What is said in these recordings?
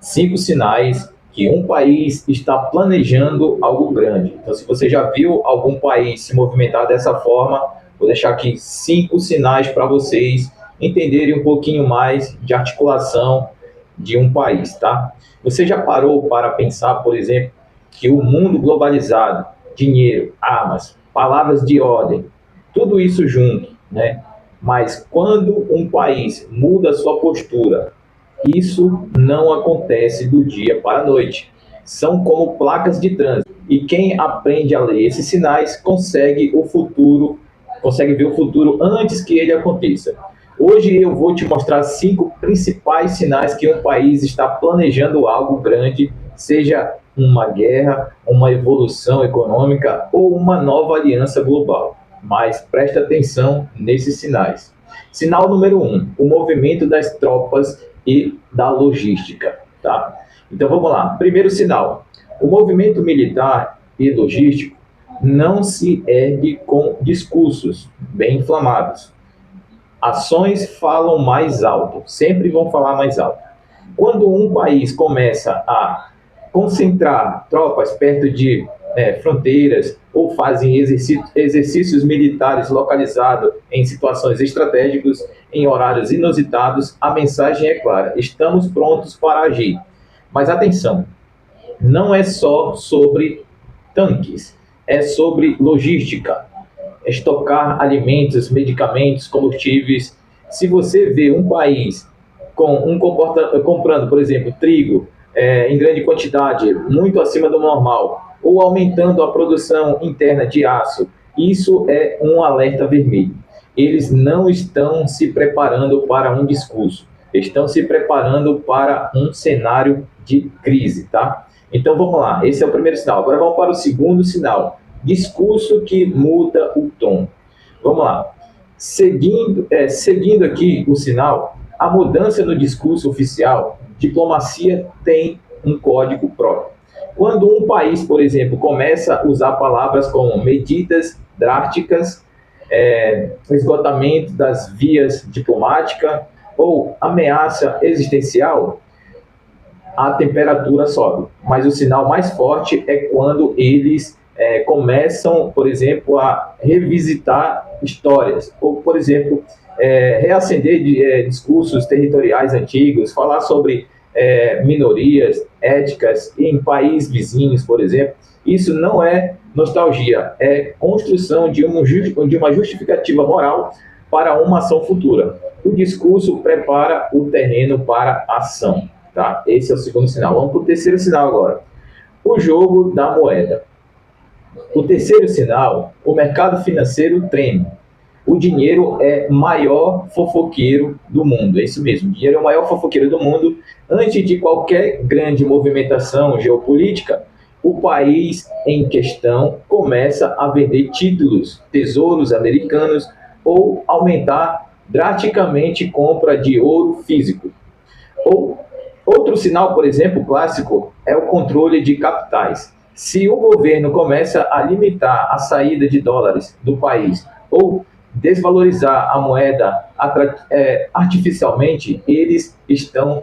5 sinais que um país está planejando algo grande. Então, se você já viu algum país se movimentar dessa forma, vou deixar aqui 5 sinais para vocês entenderem um pouquinho mais de articulação de um país, tá? Você já parou para pensar, por exemplo, que o mundo globalizado, dinheiro, armas, palavras de ordem, tudo isso junto, né? Mas quando um país muda sua postura, isso não acontece do dia para a noite. São como placas de trânsito. E quem aprende a ler esses sinais consegue o futuro, consegue ver o futuro antes que ele aconteça. Hoje eu vou te mostrar 5 principais sinais que um país está planejando algo grande, seja uma guerra, uma evolução econômica ou uma nova aliança global. Mas presta atenção nesses sinais. Sinal número 1, o movimento das tropas e da logística, tá? Então vamos lá. Primeiro sinal, o movimento militar e logístico não se ergue com discursos bem inflamados. Ações falam mais alto, sempre vão falar mais alto. Quando um país começa a concentrar tropas perto de fronteiras ou fazem exercícios militares localizados em situações estratégicas, em horários inusitados, a mensagem é clara: estamos prontos para agir. Mas atenção, não é só sobre tanques, é sobre logística, estocar alimentos, medicamentos, combustíveis. Se você vê um país comprando, por exemplo, trigo em grande quantidade, muito acima do normal, ou aumentando a produção interna de aço, isso é um alerta vermelho. Eles não estão se preparando para um discurso, estão se preparando para um cenário de crise, tá? Então vamos lá, esse é o primeiro sinal. Agora vamos para o segundo sinal, discurso que muda o tom. Vamos lá, seguindo aqui o sinal, a mudança no discurso oficial, diplomacia tem um código próprio. Quando um país, por exemplo, começa a usar palavras como medidas drásticas, esgotamento das vias diplomáticas ou ameaça existencial, a temperatura sobe. Mas o sinal mais forte é quando eles começam, por exemplo, a revisitar histórias, ou, por exemplo, reacender discursos territoriais antigos, falar sobre minorias étnicas em países vizinhos, por exemplo. Isso não é nostalgia, é construção de uma justificativa moral para uma ação futura. O discurso prepara o terreno para a ação, tá? Esse é o segundo sinal. Vamos para o terceiro sinal agora. O jogo da moeda. O terceiro sinal, o mercado financeiro treme. O dinheiro é o maior fofoqueiro do mundo, é isso mesmo, o dinheiro é o maior fofoqueiro do mundo. Antes de qualquer grande movimentação geopolítica, o país em questão começa a vender títulos, tesouros americanos ou aumentar drasticamente compra de ouro físico. Outro sinal, por exemplo, clássico, é o controle de capitais. Se o governo começa a limitar a saída de dólares do país ou desvalorizar a moeda artificialmente, eles estão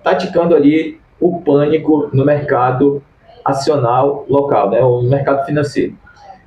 taticando ali o pânico no mercado acional local, né, o mercado financeiro.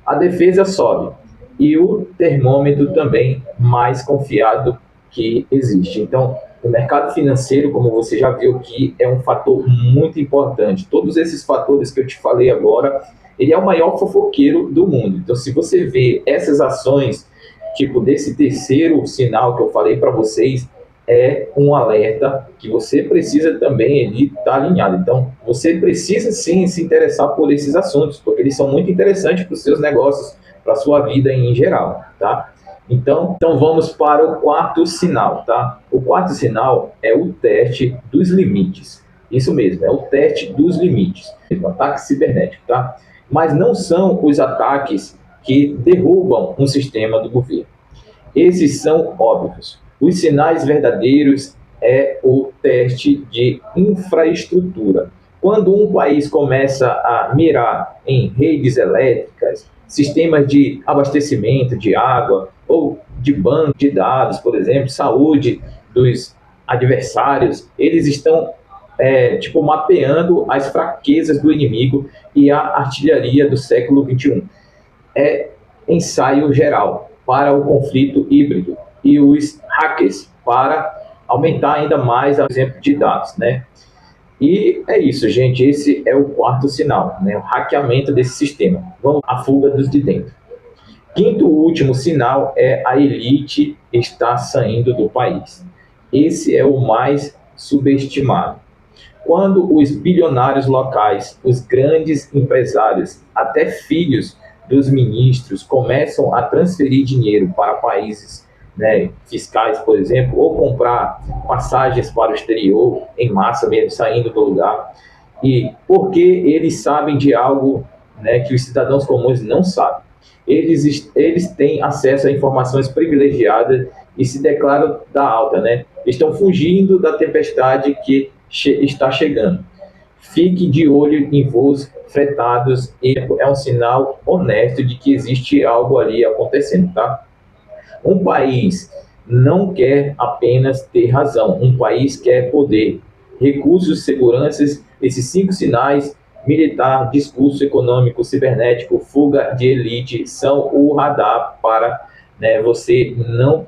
A defesa sobe e o termômetro também mais confiado que existe. Então, o mercado financeiro, como você já viu aqui, é um fator muito importante. Todos esses fatores que eu te falei agora, ele é o maior fofoqueiro do mundo. Então, se você vê essas ações, tipo desse terceiro sinal que eu falei para vocês, é um alerta que você precisa também estar alinhado. Então, você precisa sim se interessar por esses assuntos, porque eles são muito interessantes para os seus negócios, para a sua vida em geral, tá? Então vamos para o quarto sinal, tá? O quarto sinal é o teste dos limites. Isso mesmo, é o teste dos limites. O ataque cibernético, tá? Mas não são os ataques que derrubam um sistema do governo. Esses são óbvios. Os sinais verdadeiros é o teste de infraestrutura. Quando um país começa a mirar em redes elétricas, sistemas de abastecimento de água ou de banco de dados, por exemplo, saúde dos adversários, eles estão tipo, mapeando as fraquezas do inimigo e a artilharia do século XXI. É ensaio geral para o conflito híbrido e os hackers para aumentar ainda mais o exemplo de dados, né? E é isso, gente. Esse é o quarto sinal, né? O hackeamento desse sistema. Vamos à fuga dos de dentro. Quinto e último sinal é a elite está saindo do país. Esse é o mais subestimado. Quando os bilionários locais, os grandes empresários, até filhos dos ministros começam a transferir dinheiro para países, né, fiscais, por exemplo, ou comprar passagens para o exterior em massa mesmo, saindo do lugar, e porque eles sabem de algo, né, que os cidadãos comuns não sabem. Eles têm acesso a informações privilegiadas e se declaram da alta, né? Estão fugindo da tempestade que está chegando. Fique de olho em voos fretados, e é um sinal honesto de que existe algo ali acontecendo, tá? Um país não quer apenas ter razão, um país quer poder, recursos, seguranças, esses 5 sinais: militar, discurso econômico, cibernético, fuga de elite, são o radar para, né, você não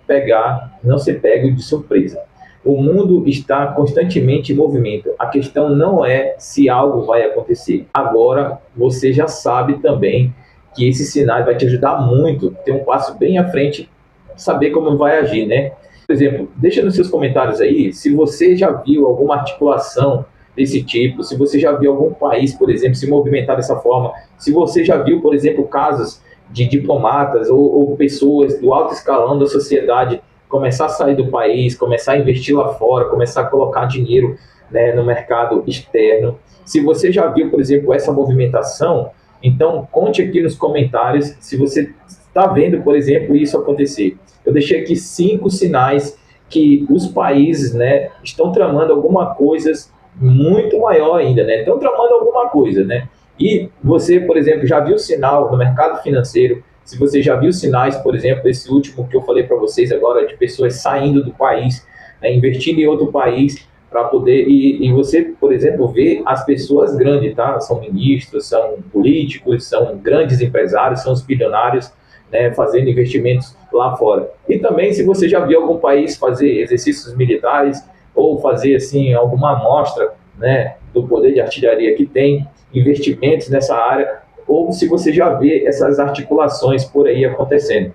ser pego de surpresa. O mundo está constantemente em movimento. A questão não é se algo vai acontecer. Agora, você já sabe também que esse sinal vai te ajudar muito, ter um passo bem à frente, saber como vai agir, né? Por exemplo, deixa nos seus comentários aí se você já viu alguma articulação desse tipo, se você já viu algum país, por exemplo, se movimentar dessa forma, se você já viu, por exemplo, casos de diplomatas ou pessoas do alto escalão da sociedade começar a sair do país, começar a investir lá fora, começar a colocar dinheiro, né, no mercado externo. Se você já viu, por exemplo, essa movimentação, então conte aqui nos comentários se você está vendo, por exemplo, isso acontecer. Eu deixei aqui 5 sinais que os países, né, estão tramando alguma coisa muito maior ainda, né? Estão tramando alguma coisa, né? E você, por exemplo, já viu sinal no mercado financeiro? Se você já viu sinais, por exemplo, desse último que eu falei para vocês agora, de pessoas saindo do país, né, investindo em outro país para poder... E você, por exemplo, vê as pessoas grandes, tá? São ministros, são políticos, são grandes empresários, são os bilionários, né, fazendo investimentos lá fora. E também, se você já viu algum país fazer exercícios militares ou fazer assim alguma amostra, né, do poder de artilharia que tem, investimentos nessa área, ou se você já vê essas articulações por aí acontecendo,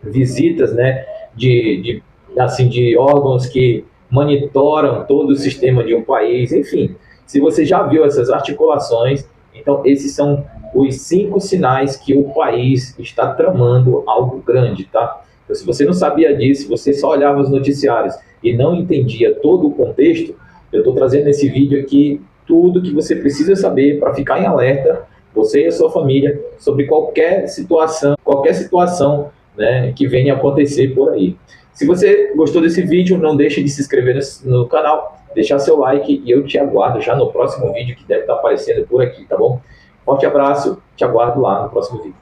visitas, né, de órgãos que monitoram todo o sistema de um país, enfim, se você já viu essas articulações, então esses são os 5 sinais que o país está tramando algo grande, tá? Então, se você não sabia disso, se você só olhava os noticiários e não entendia todo o contexto, eu estou trazendo nesse vídeo aqui tudo que você precisa saber para ficar em alerta, você e a sua família, sobre qualquer situação, né, que venha acontecer por aí. Se você gostou desse vídeo, não deixe de se inscrever no canal, deixar seu like, e eu te aguardo já no próximo vídeo que deve estar aparecendo por aqui, tá bom? Forte abraço, te aguardo lá no próximo vídeo.